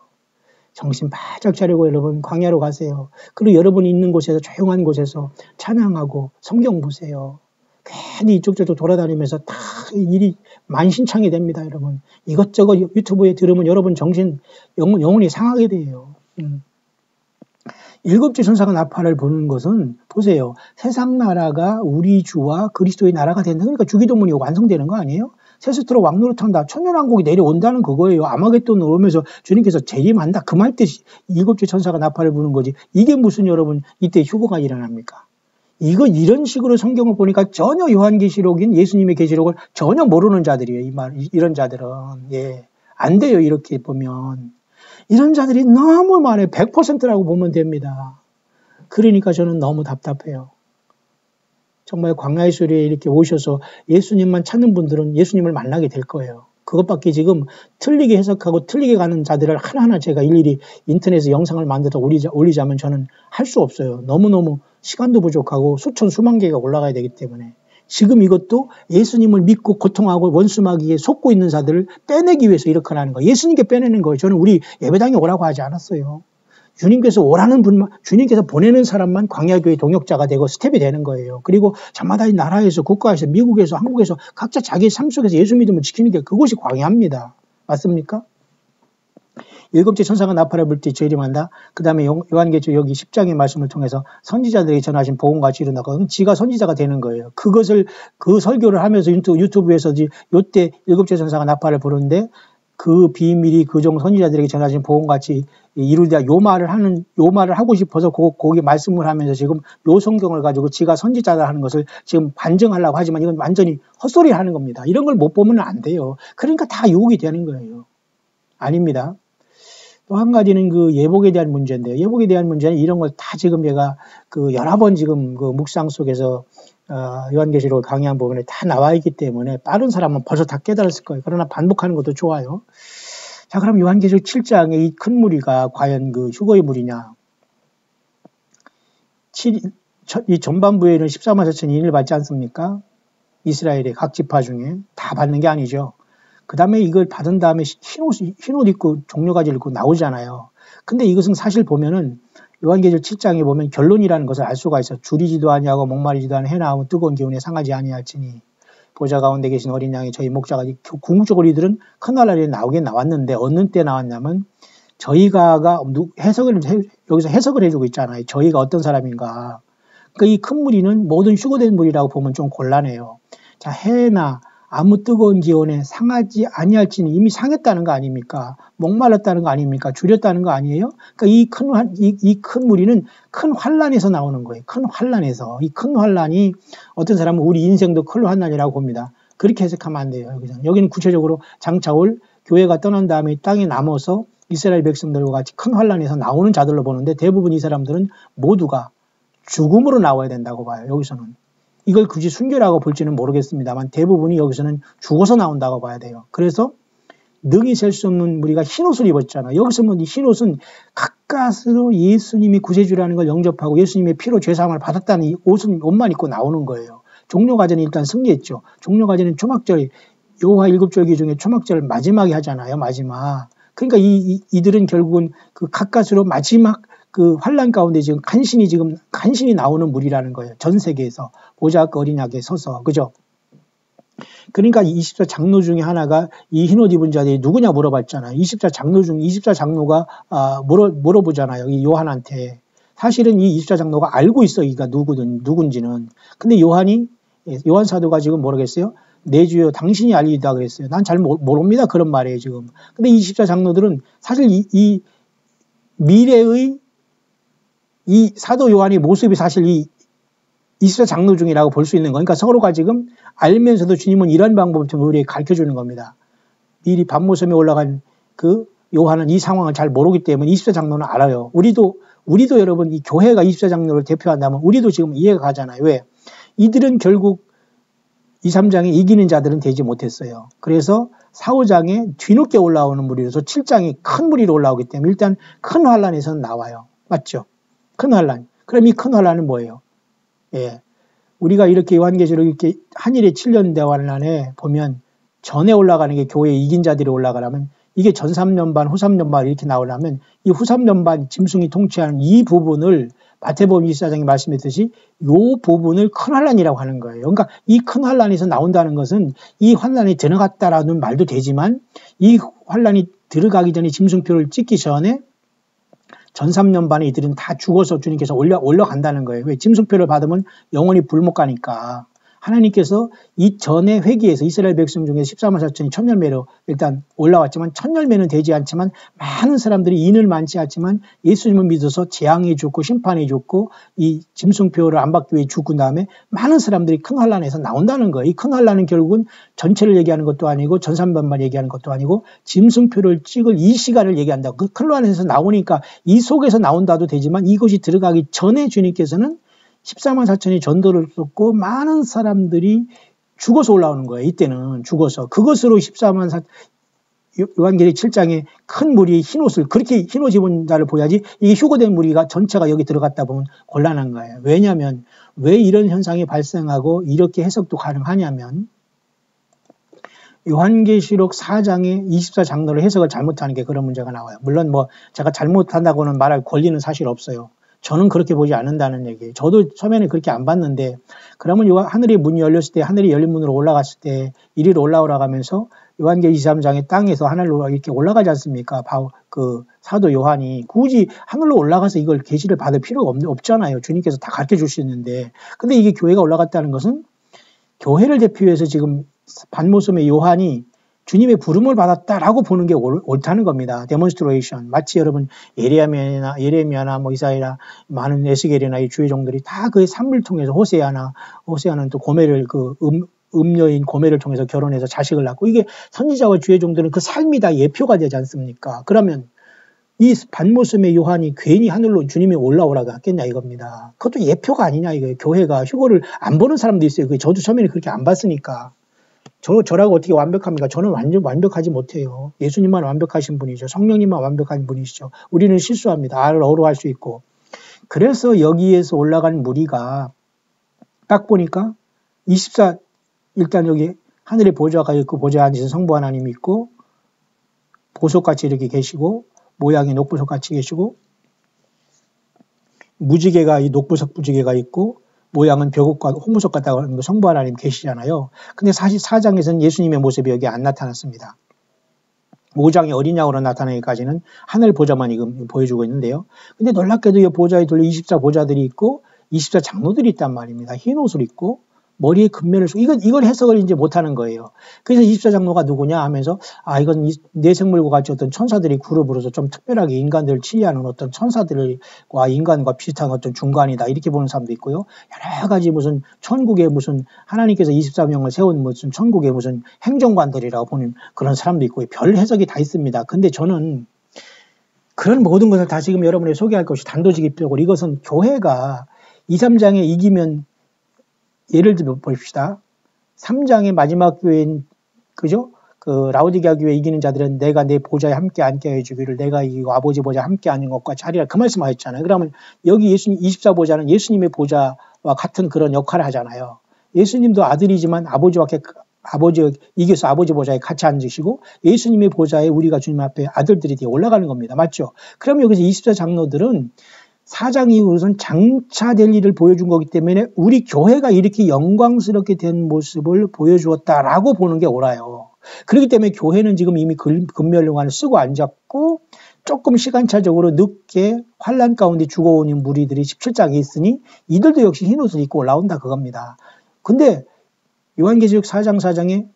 정신 바짝 차리고 여러분 광야로 가세요. 그리고 여러분이 있는 곳에서 조용한 곳에서 찬양하고 성경 보세요. 괜히 이쪽저쪽 돌아다니면서 다 일이 만신창이 됩니다. 여러분 이것저것 유튜브에 들으면 여러분 정신 영혼이 상하게 돼요. 7째 천사가 나팔을 부는 것은 보세요. 세상 나라가 우리 주와 그리스도의 나라가 된다. 그러니까 주기도문이 완성되는 거 아니에요? 세세토록 왕노릇한다. 천년왕국이 내려온다는 그거예요. 아마겟돈을 오면서 주님께서 재림한다. 그 말 뜻이 7째 천사가 나팔을 부는 거지. 이게 무슨 여러분 이때 휴거가 일어납니까? 이런 식으로 성경을 보니까 전혀 요한계시록인 예수님의 계시록을 전혀 모르는 자들이에요. 이런 자들은. 예. 안 돼요. 이렇게 보면. 이런 자들이 너무 많아요. 100%라고 보면 됩니다. 그러니까 저는 너무 답답해요. 정말 광야의 소리에 이렇게 오셔서 예수님만 찾는 분들은 예수님을 만나게 될 거예요. 그것밖에 지금 틀리게 해석하고 틀리게 가는 자들을 하나하나 제가 일일이 인터넷에 영상을 만들어서 올리자면 저는 할 수 없어요. 너무너무 시간도 부족하고 수만 개가 올라가야 되기 때문에. 지금 이것도 예수님을 믿고 고통하고 원수마귀에 속고 있는 자들을 빼내기 위해서 이렇게 하는 거예요. 예수님께 빼내는 거예요. 저는 우리 예배당에 오라고 하지 않았어요. 주님께서 오라는 분만, 주님께서 보내는 사람만 광야교회 동역자가 되고 스텝이 되는 거예요. 그리고 저마다 이 나라에서, 국가에서, 미국에서, 한국에서 각자 자기 삶 속에서 예수 믿음을 지키는 게 그것이 광야입니다. 맞습니까? 7째 천사가 나팔을 불 때 재림한다. 그 다음에 요한계시록 여기 10장의 말씀을 통해서 선지자들에게 전하신 복음같이 일어나고 지가 선지자가 되는 거예요. 그 설교를 하면서 유튜브에서 요때 7째 천사가 나팔을 부르는데 그 비밀이 그종 선지자들에게 전하신 복음같이 이루자 요 말을 하고 싶어서 거기 말씀을 하면서 지금 요 성경을 가지고 지가 선지자다 하는 것을 지금 반증하려고 하지만 이건 완전히 헛소리 하는 겁니다. 이런 걸 못 보면 안 돼요. 그러니까 다 유혹이 되는 거예요. 아닙니다. 또 한 가지는 그 예복에 대한 문제인데요. 예복에 대한 문제는 이런 걸 다 지금 제가 여러 번 지금 그 묵상 속에서 요한계시록 강의한 부분에 다 나와 있기 때문에 빠른 사람은 벌써 다 깨달았을 거예요. 그러나 반복하는 것도 좋아요. 자, 그럼 요한계시록 7장의 이 큰 무리가 과연 그 휴거의 무리냐? 이 전반부에는 14만 4천이 인을 받지 않습니까? 이스라엘의 각 지파 중에 다 받는 게 아니죠. 그 다음에 이걸 받은 다음에 흰옷 입고 종려가지를 입고 나오잖아요. 근데 이것은 사실 보면은 요한계시록 7장에 보면 결론이라는 것을 알 수가 있어요. 줄이지도 아니하고 목마르지도 않은 해나오면 뜨거운 기운에 상하지 아니할지니 보좌 가운데 계신 어린 양이 저희 목자가 궁극적으로 이들은 큰 나라에 나오긴 나왔는데 어느 때 나왔냐면 저희가 여기서 해석을 해주고 있잖아요. 저희가 어떤 사람인가. 그러니까 이 큰 무리는 모든 휴거된 무리라고 보면 좀 곤란해요. 자, 해나 아무 뜨거운 기온에 상하지 아니할지는 이미 상했다는 거 아닙니까? 목말랐다는 거 아닙니까? 줄였다는 거 아니에요? 그러니까 이 큰 무리는 큰 환란에서 나오는 거예요. 큰 환란에서. 이 큰 환란이 어떤 사람은 우리 인생도 큰 환란이라고 봅니다. 그렇게 해석하면 안 돼요. 여기는 구체적으로 장차 올 교회가 떠난 다음에 땅에 남아서 이스라엘 백성들과 같이 큰 환란에서 나오는 자들로 보는데 대부분 이 사람들은 모두가 죽음으로 나와야 된다고 봐요. 여기서는. 이걸 굳이 순교라고 볼지는 모르겠습니다만 대부분이 여기서는 죽어서 나온다고 봐야 돼요. 그래서 능히 셀 수 없는 무리가 흰옷을 입었잖아. 여기서 뭐 이 흰옷은 가까스로 예수님이 구세주라는 걸 영접하고 예수님의 피로 죄사함을 받았다는 이 옷만 입고 나오는 거예요. 종료과제는 일단 승리했죠. 종료과제는 초막절, 여호와 7절기 중에 초막절 마지막에 하잖아요. 마지막. 그러니까 이들은 결국은 그 가까스로 마지막 그 환란 가운데 지금 간신히 나오는 무리라는 거예요. 전 세계에서 보좌과 어린 양에 서서. 그죠? 그러니까 24 장로 중에 하나가 이 흰옷 입은 자들이 누구냐 물어봤잖아요. 24 장로 중 24 장로가 물어보잖아요. 이 요한한테. 사실은 이 24 장로가 알고 있어. 이가 누군지는. 근데 요한 사도가 지금 모르겠어요. 내 주여 당신이 알리다 그랬어요. 난 잘 모릅니다. 그런 말이에요, 지금. 근데 24 장로들은 사실 이 미래의 이 사도 요한의 모습이 사실 이 24 장로 중이라고 볼 수 있는 거니까 그러니까 서로가 지금 알면서도 주님은 이런 방법을 통해 우리에게 가르쳐 주는 겁니다. 미리 밤모섬에 올라간 그 요한은 이 상황을 잘 모르기 때문에 24 장로는 알아요. 우리도 여러분 이 교회가 24 장로를 대표한다면 우리도 지금 이해가 가잖아요. 왜? 이들은 결국 2, 3장에 이기는 자들은 되지 못했어요. 그래서 4, 5장에 뒤늦게 올라오는 무리로서 7장이 큰 무리로 올라오기 때문에 일단 큰 환란에서는 나와요. 맞죠? 큰 환란. 그럼 이 큰 환란은 뭐예요? 예. 우리가 이렇게 요한계시록 이렇게 한일의 7년 대환란에 보면 전에 올라가는 게 교회에 이긴 자들이 올라가려면 이게 전 3년반, 후 3년반 이렇게 나오려면 이 후 3년반 짐승이 통치하는 이 부분을 마태복음 24장에 말씀했듯이 이 부분을 큰 환란이라고 하는 거예요. 그러니까 이 큰 환란에서 나온다는 것은 이 환란에 들어갔다라는 말도 되지만 이 환란이 들어가기 전에 짐승표를 찍기 전에 전 3년반에 이들은 다 죽어서 주님께서 올라간다는 거예요. 왜? 짐승표를 받으면 영원히 불못 가니까. 하나님께서 이 전에 회개해서 이스라엘 백성 중에 14만 4천이 천열매로 일단 올라왔지만 천열매는 되지 않지만 많은 사람들이 인을 많지 않지만 예수님을 믿어서 재앙이 죽고 심판이 죽고 이 짐승표를 안 받기 위해 죽은 다음에 많은 사람들이 큰 환란에서 나온다는 거예요. 이 큰 환란은 결국은 전체를 얘기하는 것도 아니고 전 3년만 얘기하는 것도 아니고 짐승표를 찍을 이 시간을 얘기한다. 그 큰 환란에서 나오니까 이 속에서 나온다도 되지만 이것이 들어가기 전에 주님께서는 14만 4천이 전도를 썼고 많은 사람들이 죽어서 올라오는 거예요. 이때는 죽어서. 그것으로 14만 4천 요한계시록 7장에 큰 무리의 흰옷을 그렇게 흰옷 입은 자를 보여야지 이게 휴거된 무리가 전체가 여기 들어갔다 보면 곤란한 거예요. 왜냐하면 왜 이런 현상이 발생하고 이렇게 해석도 가능하냐면 요한계시록 4장에 24 장로를 해석을 잘못하는 게 그런 문제가 나와요. 물론 뭐 제가 잘못한다고는 말할 권리는 사실 없어요. 저는 그렇게 보지 않는다는 얘기예요. 저도 처음에는 그렇게 안 봤는데 그러면 하늘의 문이 열렸을 때 하늘이 열린 문으로 올라갔을 때 이리로 올라오라 하면서 요한계시록 23장에 땅에서 하늘로 이렇게 올라가지 않습니까? 그 사도 요한이 굳이 하늘로 올라가서 이걸 계시를 받을 필요가 없잖아요. 주님께서 다 가르쳐 줄 수 있는데. 근데 이게 교회가 올라갔다는 것은 교회를 대표해서 지금 반모섬의 요한이 주님의 부름을 받았다라고 보는 게 옳다는 겁니다. 데몬스트레이션. 마치 여러분 예레미야나 뭐 이사야나 많은 에스겔이나 이 주의종들이 다 그의 삶을 통해서 호세아는 또 고멜을 음녀인 고멜을 통해서 결혼해서 자식을 낳고 이게 선지자와 주의종들은 그 삶이 다 예표가 되지 않습니까? 그러면 이 반모섬의 요한이 괜히 하늘로 주님이 올라오라고 했겠냐 이겁니다. 그것도 예표가 아니냐 이거예요. 교회가 휴거를 안 보는 사람도 있어요. 저도 처음에는 그렇게 안 봤으니까. 저라고 어떻게 완벽합니까? 저는 완벽하지 못해요. 예수님만 완벽하신 분이죠. 성령님만 완벽한 분이시죠. 우리는 실수합니다. 알을 어로할 수 있고. 그래서 여기에서 올라간 무리가 딱 보니까 24 일단 여기 하늘에 보좌가 있고 보좌에 앉으신 성부 하나님이 있고 보석같이 이렇게 계시고 모양이 녹보석같이 계시고 무지개가 이 녹보석 무지개가 있고 모양은 벽옥과 홍보석 같다고 하는 거 성부 하나님 계시잖아요. 근데 사실 4장에서는 예수님의 모습이 여기 안 나타났습니다. 5장에 어린 양으로 나타나기까지는 하늘 보좌만 지금 보여주고 있는데요. 근데 놀랍게도 이 보좌에 둘러 24 보좌들이 있고 24 장로들이 있단 말입니다. 흰 옷을 입고 머리에 금면을 쓰고 이걸 해석을 이제 못하는 거예요. 그래서 24 장로가 누구냐 하면서 이건 내생물과 같이 어떤 천사들이 그룹으로서 좀 특별하게 인간들을 치리하는 어떤 천사들과 인간과 비슷한 어떤 중간이다 이렇게 보는 사람도 있고요. 여러 가지 무슨 천국에 무슨 하나님께서 24명을 세운 무슨 천국의 무슨 행정관들이라고 보는 그런 사람도 있고 별 해석이 다 있습니다. 근데 저는 그런 모든 것을 다 지금 여러분에게 소개할 것이 단도직입적으로 이것은 교회가 2, 3장에 이기면 예를 들어 봅시다. 3장의 마지막 교회인 그죠? 그 라오디게아 교회 이기는 자들은 내가 내 보좌에 함께 앉게 해주기를 내가 이기고 아버지 보좌에 함께 앉는 것과 자리라 그 말씀하셨잖아요. 그러면 여기 예수님 24보좌는 예수님의 보좌와 같은 그런 역할을 하잖아요. 예수님도 아들이지만 아버지 이겨서 아버지 보좌에 같이 앉으시고 예수님의 보좌에 우리가 주님 앞에 아들들이 되어 올라가는 겁니다. 맞죠? 그럼 여기서 24장로들은 4장 이후로선 장차될 일을 보여준 거기 때문에 우리 교회가 이렇게 영광스럽게 된 모습을 보여주었다라고 보는 게 옳아요. 그렇기 때문에 교회는 지금 이미 금멸령관을 쓰고 앉았고 조금 시간차적으로 늦게 환란 가운데 죽어오는 무리들이 17장에 있으니 이들도 역시 흰옷을 입고 올라온다 그겁니다. 근데 요한계시록 4장 4장에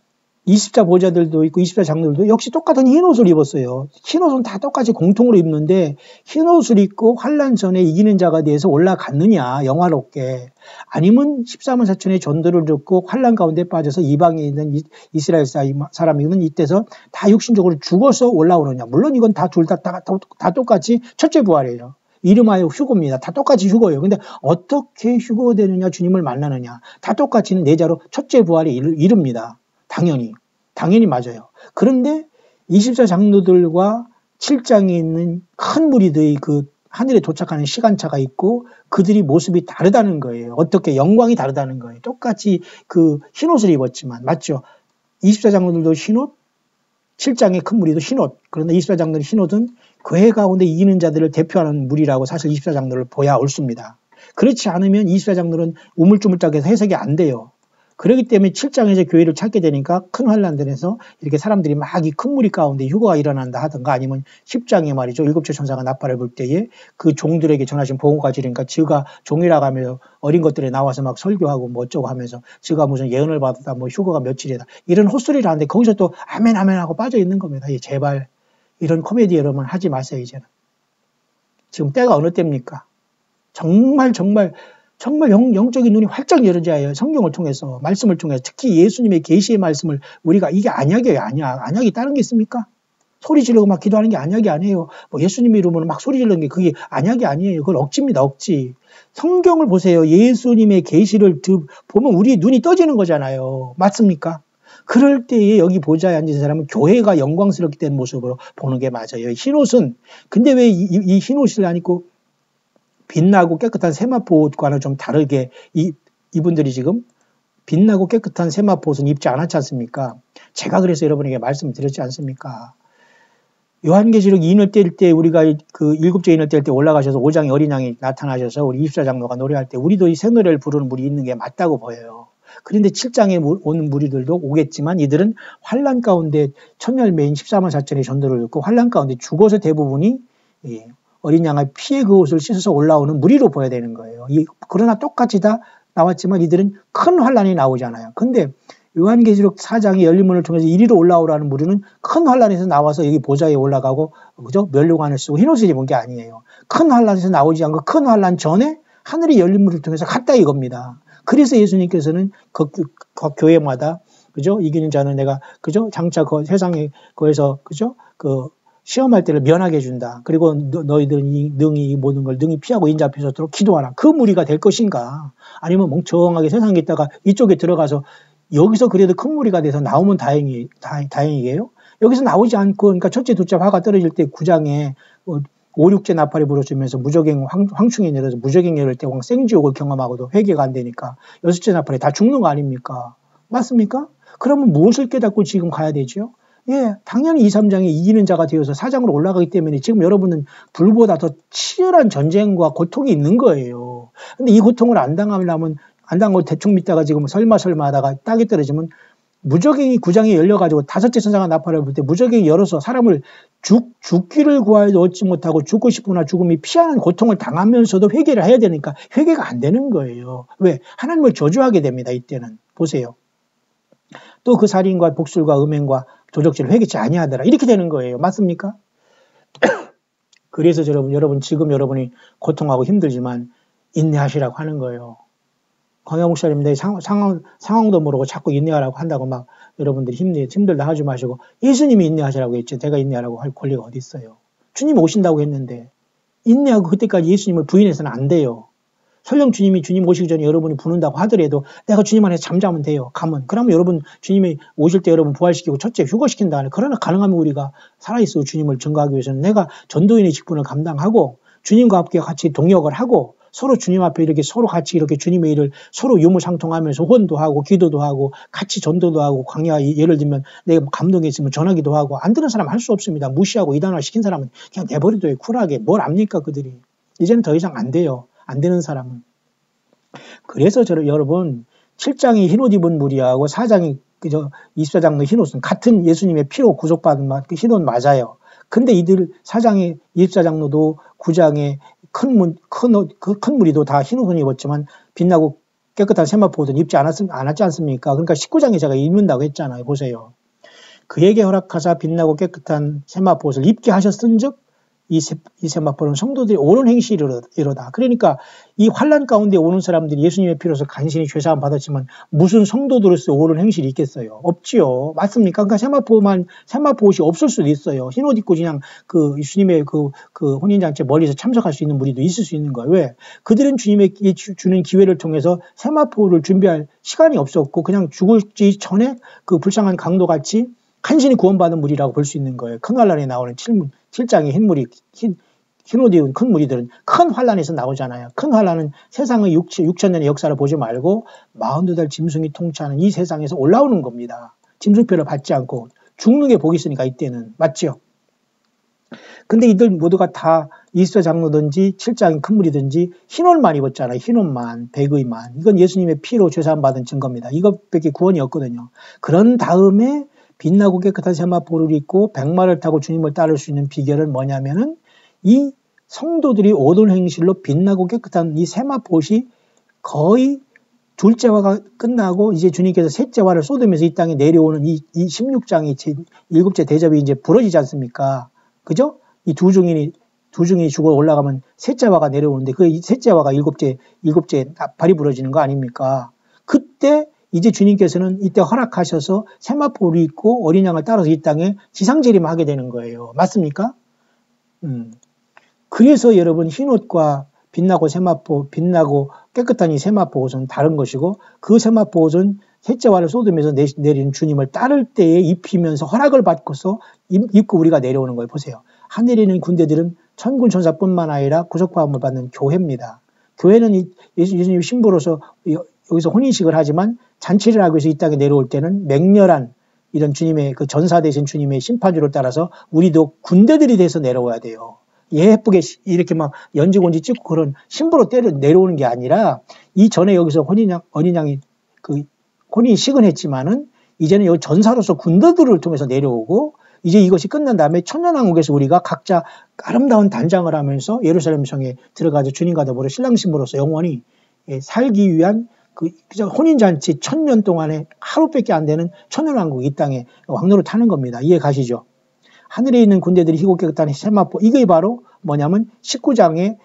24보좌들도 있고 24장로들도 역시 똑같은 흰옷을 입었어요. 흰옷은 다 똑같이 공통으로 입는데 흰옷을 입고 환란 전에 이기는 자가 돼서 올라갔느냐 영화롭게 아니면 14만 4천의 전도를 듣고 환란 가운데 빠져서 이방에 있는 이스라엘 사람이면 이때서 다 육신적으로 죽어서 올라오느냐. 물론 이건 다 둘 다 똑같이 첫째 부활이에요. 이름하여 휴거입니다. 다 똑같이 휴거예요. 근데 어떻게 휴거되느냐 주님을 만나느냐 다 똑같이는 내자로 첫째 부활이 이릅니다. 당연히 맞아요. 그런데 24장로들과 7장에 있는 큰 무리들이 그 하늘에 도착하는 시간차가 있고 그들이 모습이 다르다는 거예요. 어떻게 영광이 다르다는 거예요. 똑같이 그 흰옷을 입었지만 맞죠? 24장로들도 흰옷, 7장의 큰 무리도 흰옷. 그런데 24장로들 흰옷은 교회 가운데 이기는 자들을 대표하는 무리라고 사실 24장로를 보야 옳습니다. 그렇지 않으면 24장로는 우물쭈물짝해서 해석이 안 돼요. 그렇기 때문에 7장에서 교회를 찾게 되니까 큰 환란들에서 이렇게 사람들이 막 이 큰 무리 가운데 휴거가 일어난다 하든가 아니면 10장에 말이죠. 일곱째 천사가 나팔을 불 때에 그 종들에게 전하신 보고가 지르니까 지가 종이라고 하며 어린 것들이 나와서 막 설교하고 뭐 어쩌고 하면서 지가 무슨 예언을 받았다 뭐 휴거가 며칠이다 이런 헛소리를 하는데 거기서 또 아멘 아멘 하고 빠져 있는 겁니다. 제발 이런 코미디 여러분 하지 마세요. 이제는. 지금 때가 어느 때입니까? 정말 영적인 눈이 활짝 열어져야 해요. 성경을 통해서, 말씀을 통해서. 특히 예수님의 계시의 말씀을 우리가 이게 안약이에요, 안약. 안약이 다른 게 있습니까? 소리 지르고 막 기도하는 게 안약이 아니에요. 뭐 예수님 이름으로 막 소리 지르는 게 그게 안약이 아니에요. 그건 억지입니다, 억지. 성경을 보세요. 예수님의 계시를 보면 우리 눈이 떠지는 거잖아요. 맞습니까? 그럴 때에 여기 보좌에 앉은 사람은 교회가 영광스럽게 된 모습으로 보는 게 맞아요. 흰옷은, 근데 왜 이 흰옷을 안 입고 빛나고 깨끗한 세마포 옷과는 좀 다르게 이분들이 지금 빛나고 깨끗한 세마포 옷은 입지 않았지 않습니까? 제가 그래서 여러분에게 말씀드렸지 않습니까? 요한계시록 인을 뗄 때 우리가 그 일곱째 인을 뗄 때 올라가셔서 5장의 어린 양이 나타나셔서 우리 24장로가 노래할 때 우리도 이 새 노래를 부르는 물이 있는 게 맞다고 보여요. 그런데 7장에 오는 무리들도 오겠지만 이들은 환란 가운데 천열매인 14만 4천의 전도를 듣고 환란 가운데 죽어서 대부분이 어린 양의 피에 그 옷을 씻어서 올라오는 무리로 보여야 되는 거예요. 그러나 똑같이 다 나왔지만 이들은 큰 환란이 나오잖아요. 근데 요한계시록 4장의 열린문을 통해서 이리로 올라오라는 무리는 큰 환란에서 나와서 여기 보좌에 올라가고 그죠? 멸류관을 쓰고 흰옷을 입은 게 아니에요. 큰 환란에서 나오지 않고 큰 환란 전에 하늘의 열린문을 통해서 갔다 이겁니다. 그래서 예수님께서는 그 교회마다 그죠? 이기는 자는 내가 그죠? 장차 그 세상에 거기서 그죠? 그 시험할 때를 면하게 해준다. 그리고 너희들은 능히 모든 걸 능히 피하고 인자 앞에 서도록 기도하라. 그 무리가 될 것인가? 아니면 멍청하게 세상에 있다가 이쪽에 들어가서 여기서 그래도 큰 무리가 돼서 나오면 다행이에요. 여기서 나오지 않고 그러니까 첫째, 둘째 화가 떨어질 때 9장에 5, 6제 나팔이 부러지면서 무적행 황충이 내려서 무적행 열을 때 생지옥을 경험하고도 회개가 안 되니까 6째 나팔에 다 죽는 거 아닙니까? 맞습니까? 그러면 무엇을 깨닫고 지금 가야 되죠? 예, 당연히 2, 3장에 이기는 자가 되어서 4장으로 올라가기 때문에 지금 여러분은 불보다 더 치열한 전쟁과 고통이 있는 거예요. 근데 이 고통을 안 당하고 대충 믿다가 지금 설마 하다가 딱이 떨어지면 무적행이 9장에 열려가지고 5째 천사가 나팔을 불 때 무적행이 열어서 사람을 죽기를 구하여도 얻지 못하고 죽고 싶으나 죽음이 피하는 고통을 당하면서도 회개를 해야 되니까 회개가 안 되는 거예요. 왜? 하나님을 저주하게 됩니다. 이때는. 보세요. 또 그 살인과 복술과 음행과 도적질을 회개치 아니하더라. 이렇게 되는 거예요. 맞습니까? 그래서 여러분 지금 여러분이 고통하고 힘들지만 인내하시라고 하는 거예요. 광야 목사님 내 상황도 모르고 자꾸 인내하라고 한다고 막 여러분들이 힘들다 하지 마시고 예수님이 인내하시라고 했죠. 제가 인내하라고 할 권리가 어디 있어요. 주님이 오신다고 했는데 인내하고 그때까지 예수님을 부인해서는 안 돼요. 설령 주님이 주님 오시기 전에 여러분이 부른다고 하더라도 내가 주님 안에서 잠자면 돼요. 가면. 그러면 여러분 주님이 오실 때 여러분 부활시키고 첫째 휴거시킨다. 그러나 가능하면 우리가 살아있어 주님을 증거하기 위해서는 내가 전도인의 직분을 감당하고 주님과 함께 같이 동역을 하고 서로 주님 앞에 이렇게 서로 같이 이렇게 주님의 일을 서로 유무상통하면서 호언도 하고 기도도 하고 같이 전도도 하고 광야 예를 들면 내가 감동이 있으면 전하기도 하고 안 되는 사람 할 수 없습니다. 무시하고 이단화 시킨 사람은 그냥 내버려둬요. 쿨하게. 뭘 압니까 그들이. 이제는 더 이상 안 돼요. 안 되는 사람은. 그래서 여러분 7장이 흰옷 입은 무리하고 4장이 24장의 흰옷은 같은 예수님의 피로 구속받은 흰옷 맞아요. 근데 이들 4장의 24장로도 9장의 큰 무리도 다 흰옷을 입었지만 빛나고 깨끗한 세마포 옷은 입지 않았지 않습니까? 그러니까 19장에 제가 입는다고 했잖아요. 보세요. 그에게 허락하사 빛나고 깨끗한 세마포 옷을 입게 하셨은즉 이 세마포는 성도들이 옳은 행실이로다. 그러니까 이 환난 가운데 오는 사람들이 예수님의 피로서 간신히 죄사함 받았지만 무슨 성도들로서 옳은 행실이 있겠어요? 없지요. 맞습니까? 그러니까 세마포 옷이 없을 수도 있어요. 흰옷 입고 그냥 주님의 혼인잔치에 멀리서 참석할 수 있는 무리도 있을 수 있는 거예요. 왜? 그들은 주님의 주는 기회를 통해서 세마포를 준비할 시간이 없었고 그냥 죽을지 전에 그 불쌍한 강도같이 간신히 구원받은 무리라고 볼 수 있는 거예요. 큰 환란에 나오는 7장의 흰옷 입은 큰 무리들은 큰 환란에서 나오잖아요. 큰 환란은 세상의 6,000년의 역사를 보지 말고 42달 짐승이 통치하는 이 세상에서 올라오는 겁니다. 짐승표를 받지 않고 죽는 게 복이 있으니까 이때는. 맞죠? 근데 이들 모두가 다 24장로든지 7장의 큰 무리든지 흰옷만 입었잖아요. 흰옷만, 백의만. 이건 예수님의 피로 죄사함 받은 증거입니다. 이것밖에 구원이 없거든요. 그런 다음에 빛나고 깨끗한 세마포를 입고 백마를 타고 주님을 따를 수 있는 비결은 뭐냐면은 이 성도들이 옳은 행실로 빛나고 깨끗한 이 세마포옷이 거의 둘째화가 끝나고 이제 주님께서 셋째화를 쏟으면서 이 땅에 내려오는 이 16장이 일곱째 대접이 이제 부러지지 않습니까? 그죠? 이 두 증인이 죽어 올라가면 셋째화가 내려오는데 그 셋째화가 일곱째 발이 부러지는 거 아닙니까? 그때 이제 주님께서는 이때 허락하셔서 세마포를 입고 어린 양을 따라서 이 땅에 지상재림하게 되는 거예요. 맞습니까? 그래서 여러분 흰옷과 빛나고 깨끗한 이 세마포 옷은 다른 것이고 그 세마포 옷은 셋째화를 쏟으면서 내리는 주님을 따를 때에 입히면서 허락을 받고서 입고 우리가 내려오는 거예요. 보세요. 하늘에 있는 군대들은 천군 천사뿐만 아니라 구속받음을 받는 교회입니다. 교회는 예수님 신부로서 여기서 혼인식을 하지만 잔치를 하기 위해서 이 땅에 내려올 때는 맹렬한 이런 주님의 그 전사 되신 주님의 심판주를 따라서 우리도 군대들이 돼서 내려와야 돼요. 예쁘게 이렇게 막 연지곤지 찍고 그런 신부로 내려오는 게 아니라 이전에 여기서 어린 양이 그 혼인식은 했지만은 이제는 여기 전사로서 군대들을 통해서 내려오고 이제 이것이 끝난 다음에 천년왕국에서 우리가 각자 아름다운 단장을 하면서 예루살렘 성에 들어가서 주님과 더불어 신랑 신부로서 영원히 살기 위한 그 혼인잔치 1000년 동안에 하루밖에 안 되는 천년왕국 이 땅에 왕노를 타는 겁니다. 이해 가시죠? 하늘에 있는 군대들이 희고 깨끗한 세마포 이게 바로 뭐냐면 19장에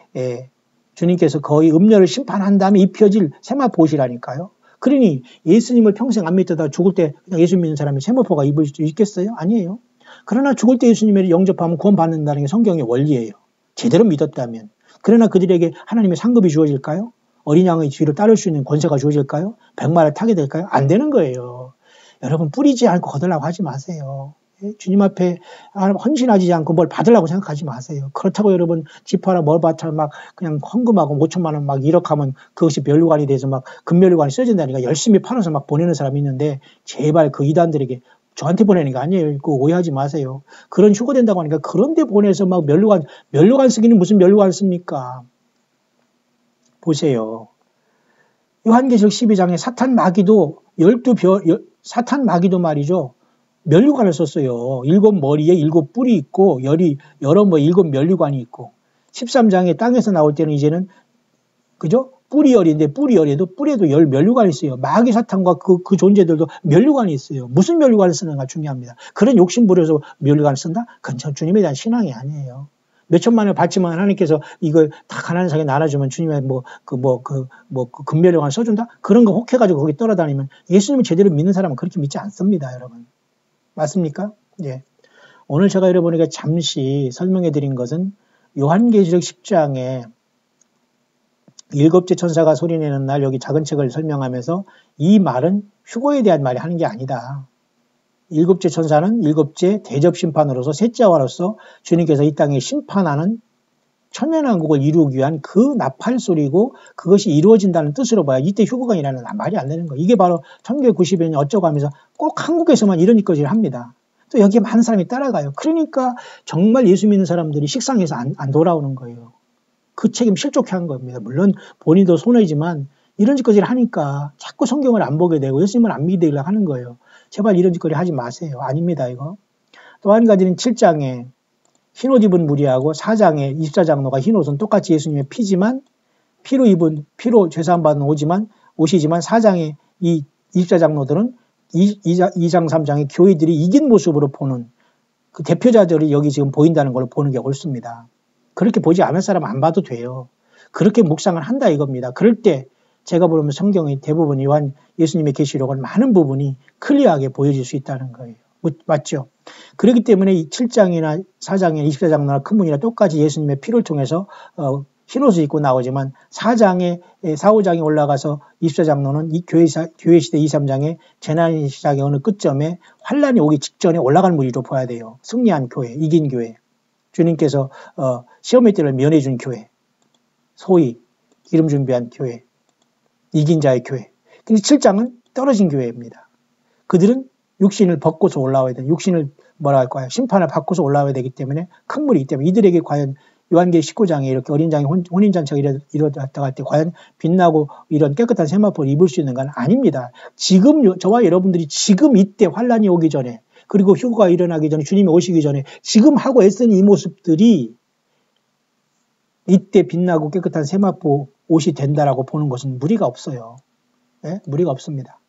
주님께서 거의 음녀를 심판한 다음에 입혀질 세마포 옷이라니까요. 그러니 예수님을 평생 안 믿다가 죽을 때 그냥 예수 믿는 사람이 세마포가 입을 수 있겠어요? 아니에요. 그러나 죽을 때 예수님을 영접하면 구원받는다는 게 성경의 원리예요. 제대로 믿었다면. 그러나 그들에게 하나님의 상급이 주어질까요? 어린 양의 뒤를 따를 수 있는 권세가 주어질까요? 백마를 타게 될까요? 안 되는 거예요. 여러분 뿌리지 않고 거들라고 하지 마세요. 주님 앞에 헌신하지 않고 뭘 받으려고 생각하지 마세요. 그렇다고 여러분 지파라 뭘 받아 막 그냥 헌금하고 5천만 원 막 1억 하면 그것이 면류관이 돼서 막 금면류관이 써진다니까 열심히 팔아서 막 보내는 사람이 있는데 제발 그 이단들에게 저한테 보내는 게 아니에요. 그거 오해하지 마세요. 그런 휴거된다고 하니까 그런데 보내서 막 면류관 쓰기는 무슨 면류관 씁니까? 보세요. 요한계시록 12장에 사탄 마귀도 말이죠. 면류관을 썼어요. 7 머리에 7 뿔이 있고 여러 7 면류관이 있고 13장에 땅에서 나올 때는 이제는 그죠? 뿌리열인데 뿌리에도 10 면류관이 있어요. 마귀 사탄과 그 존재들도 면류관이 있어요. 무슨 면류관을 쓰는가 중요합니다. 그런 욕심 부려서 면류관을 쓴다? 그건 주님에 대한 신앙이 아니에요. 몇 천만을 받지만 하나님께서 이걸 다 가난한 사람에게 나눠주면 주님의 금면류관을 써준다? 그런 거 혹해가지고 거기 떨어다니면 예수님을 제대로 믿는 사람은 그렇게 믿지 않습니다, 여러분. 맞습니까? 예. 오늘 제가 여러분에게 잠시 설명해 드린 것은 요한계시록 10장에 일곱째 천사가 소리내는 날 여기 작은 책을 설명하면서 이 말은 휴거에 대한 말이 하는 게 아니다. 일곱째 천사는 일곱째 대접심판으로서 셋째와로서 주님께서 이 땅에 심판하는 천년왕국을 이루기 위한 그 나팔 소리고 그것이 이루어진다는 뜻으로 봐야 이때 휴거가 일어나는 말이 안 되는 거예요. 이게 바로 1990년 어쩌고 하면서 꼭 한국에서만 이런 짓거리를 합니다. 또 여기에 많은 사람이 따라가요. 그러니까 정말 예수 믿는 사람들이 식상해서 안 돌아오는 거예요. 그 책임 실족해 한 겁니다. 물론 본인도 손해지만 이런 짓거리를 하니까 자꾸 성경을 안 보게 되고 예수님을 안 믿으려고 하는 거예요. 제발 이런 짓거리 하지 마세요. 아닙니다, 이거. 또 한 가지는 7장에 흰옷 입은 무리하고 4장에 24장로가 흰옷은 똑같이 예수님의 피지만 피로 죄사함받은 옷이지만 4장에 이 24장로들은 2장 3장의 교회들이 이긴 모습으로 보는 그 대표자들이 여기 지금 보인다는 걸 보는 게 옳습니다. 그렇게 보지 않을 사람은 안 봐도 돼요. 그렇게 묵상을 한다 이겁니다. 그럴 때 제가 보면 성경의 대부분 예수님의 계시록은 많은 부분이 클리어하게 보여질 수 있다는 거예요. 맞죠? 그렇기 때문에 이 7장이나 4장이나 24장이나 큰 문이나 똑같이 예수님의 피를 통해서 흰옷을 입고 나오지만 4, 5장에 올라가서 24장로는 이 교회 시대 2, 3장에 재난의 시작의 어느 끝점에 환란이 오기 직전에 올라간 무리로 봐야 돼요. 승리한 교회, 이긴 교회. 주님께서 시험의 때를 면해준 교회. 소위 기름 준비한 교회. 이긴 자의 교회. 근데 7장은 떨어진 교회입니다. 그들은 육신을 벗고서 올라와야 돼요. 육신을 심판을 받고서 올라와야 되기 때문에 큰 무리이기 때문에 이들에게 과연 요한계시 19장에 이렇게 어린 장의 혼인잔치가 이루어졌다고 할 때 과연 빛나고 이런 깨끗한 세마포를 입을 수 있는 건 아닙니다. 지금 저와 여러분들이 지금 이때 환란이 오기 전에 그리고 휴거가 일어나기 전에 주님이 오시기 전에 지금 하고 애쓰는 이 모습들이 이때 빛나고 깨끗한 세마포 옷이 된다라고 보는 것은 무리가 없어요. 네? 무리가 없습니다.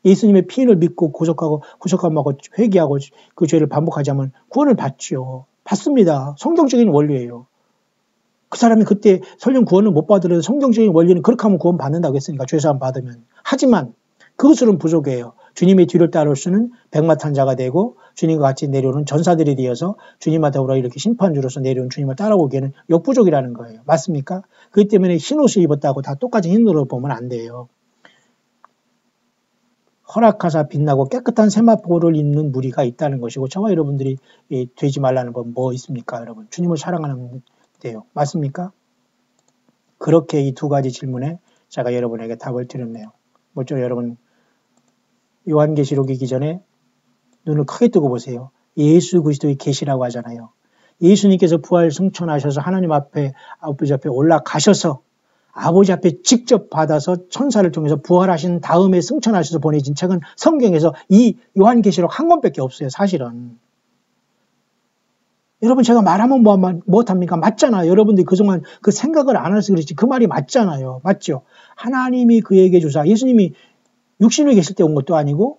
예수님의 피를 믿고 구속함하고 회개하고 그 죄를 반복하지 않으면 구원을 받죠. 받습니다. 성경적인 원리예요. 그 사람이 그때 설령 구원을 못 받으려도 성경적인 원리는 그렇게 하면 구원 받는다고 했으니까 죄사함 받으면. 하지만 그것으로는 부족해요. 주님의 뒤를 따를 수는 백마탄 자가 되고 주님과 같이 내려오는 전사들이 되어서 주님과 더불어 이렇게 심판주로서 내려온 주님을 따라오기에는 역부족이라는 거예요. 맞습니까? 그렇기 때문에 흰옷을 입었다고 다 똑같이 흰옷으로 보면 안 돼요. 허락하사 빛나고 깨끗한 세마포를 입는 무리가 있다는 것이고 저와 여러분들이 되지 말라는 건 뭐 있습니까? 여러분 주님을 사랑하는 데요. 맞습니까? 그렇게 이 두 가지 질문에 제가 여러분에게 답을 드렸네요. 먼저 여러분 요한계시록이기 전에 눈을 크게 뜨고 보세요. 예수 그리스도의 계시라고 하잖아요. 예수님께서 부활 승천하셔서 하나님 앞에 아버지 앞에 올라가셔서 아버지 앞에 직접 받아서 천사를 통해서 부활하신 다음에 승천하셔서 보내진 책은 성경에서 이 요한계시록 한 권밖에 없어요. 사실은. 여러분 제가 말하면 못합니까? 맞잖아요. 여러분들이 그동안 그 생각을 안 해서 그렇지 그 말이 맞잖아요. 맞죠? 하나님이 그에게 주사 예수님이 육신에 계실 때 온 것도 아니고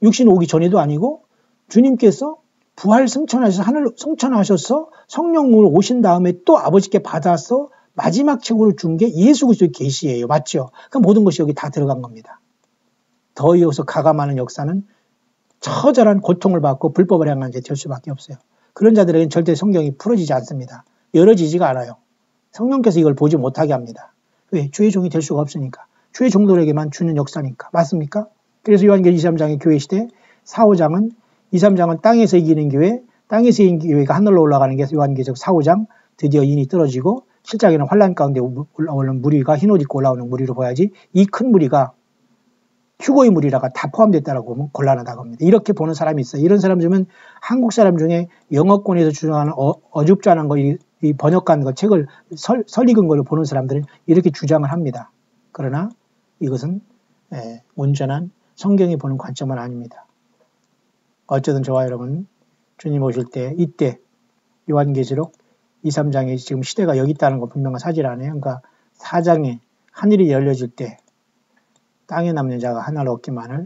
육신 오기 전에도 아니고 주님께서 부활 승천하셔서 하늘로 승천하셔서 성령을 오신 다음에 또 아버지께 받아서 마지막 책으로 준 게 예수 그리스도의 계시예요. 맞죠? 그럼 모든 것이 여기 다 들어간 겁니다. 더 이어서 가감하는 역사는 처절한 고통을 받고 불법을 행한 죄 될 수밖에 없어요. 그런 자들에게는 절대 성경이 풀어지지 않습니다. 열어지지가 않아요. 성령께서 이걸 보지 못하게 합니다. 왜? 주의 종이 될 수가 없으니까. 주의 종들에게만 주는 역사니까. 맞습니까? 그래서 요한계시 23장의 교회 시대 4, 5장은 2, 3장은 땅에서 이기는 교회, 땅에서 이기는 교회가 하늘로 올라가는 게 요한계시록 4, 5장 드디어 인이 떨어지고 7장에는 환란 가운데 올라오는 무리가 흰옷 입고 올라오는 무리로 봐야지 이 큰 무리가 휴거의 무리라가 다 포함됐다라고 보면 곤란하다고 합니다. 이렇게 보는 사람이 있어요. 이런 사람 중에는 한국 사람 중에 영어권에서 주장하는 어줍잖은 거, 이 번역한 거 책을 설익은 걸로 보는 사람들은 이렇게 주장을 합니다. 그러나 이것은 온전한 성경이 보는 관점은 아닙니다. 어쨌든 저와 여러분 주님 오실 때 이때 요한계시록 2, 3장에 지금 시대가 여기 있다는 거 분명한 사실 아니에요. 그러니까 4장에 하늘이 열려질 때 땅에 남는 자가 하나로 없기만을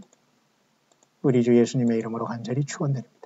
우리 주 예수님의 이름으로 간절히 축원드립니다.